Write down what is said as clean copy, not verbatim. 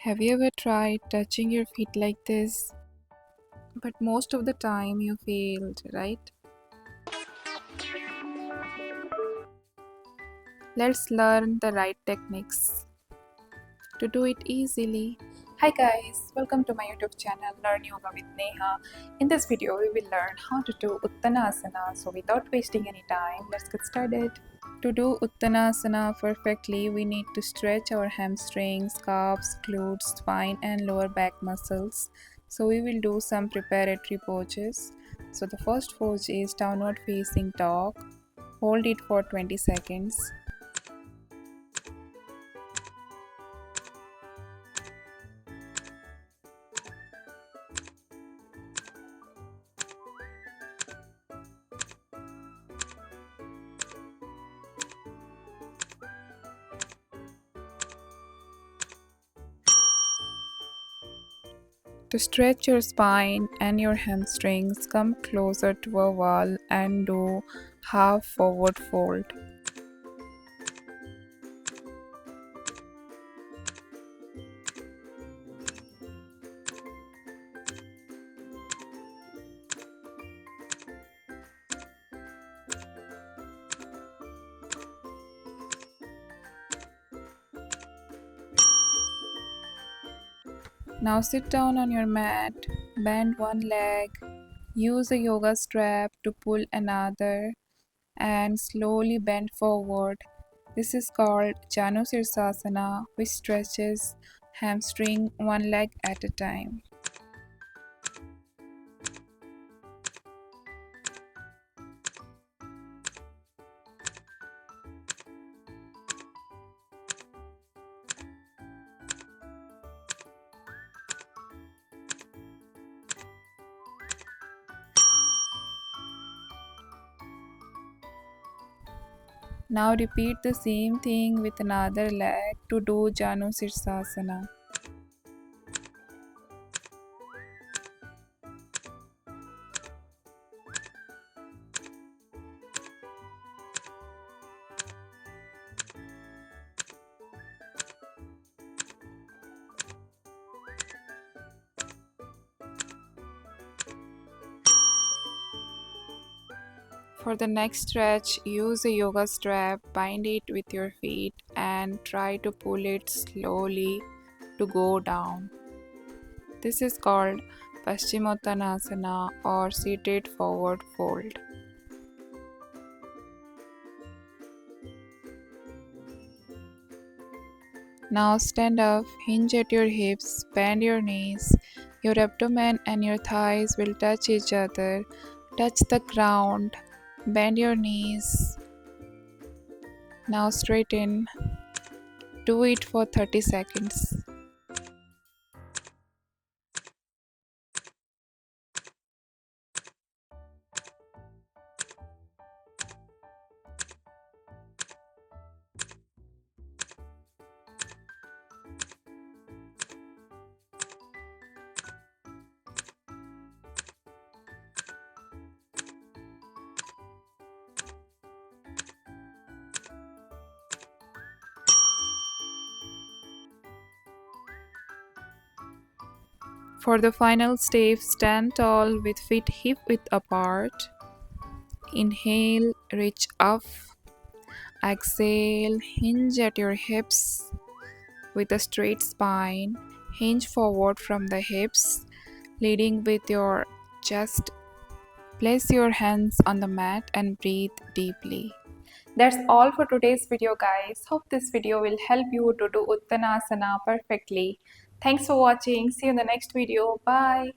Have you ever tried touching your feet like this? But most of the time you failed, right? Let's learn the right techniques to do it easily. Hi guys, welcome to my YouTube channel Learn Yoga with Neha. In this video we will learn how to do Uttanasana. So without wasting any time, let's get started. To do Uttanasana perfectly, we need to stretch our hamstrings, calves, glutes, spine and lower back muscles. So we will do some preparatory poses. So the first pose is downward facing dog. Hold it for 20 seconds. To stretch your spine and your hamstrings, come closer to a wall and do half forward fold. Now sit down on your mat, bend one leg, use a yoga strap to pull another, and slowly bend forward. This is called Janusirsasana, which stretches hamstring one leg at a time. Now repeat the same thing with another leg to do Janusirsasana. For the next stretch, use a yoga strap, bind it with your feet and try to pull it slowly to go down. This is called Paschimottanasana or seated forward fold. Now stand up, hinge at your hips, bend your knees. Your abdomen and your thighs will touch each other. Touch the ground, bend your knees. Now straighten. Do it for 30 seconds. For the final step, stand tall with feet hip width apart. Inhale, reach up. Exhale, hinge at your hips with a straight spine. Hinge forward from the hips, leading with your chest. Place your hands on the mat and breathe deeply. That's all for today's video, guys. Hope this video will help you to do Uttanasana perfectly. Thanks for watching. See you in the next video. Bye.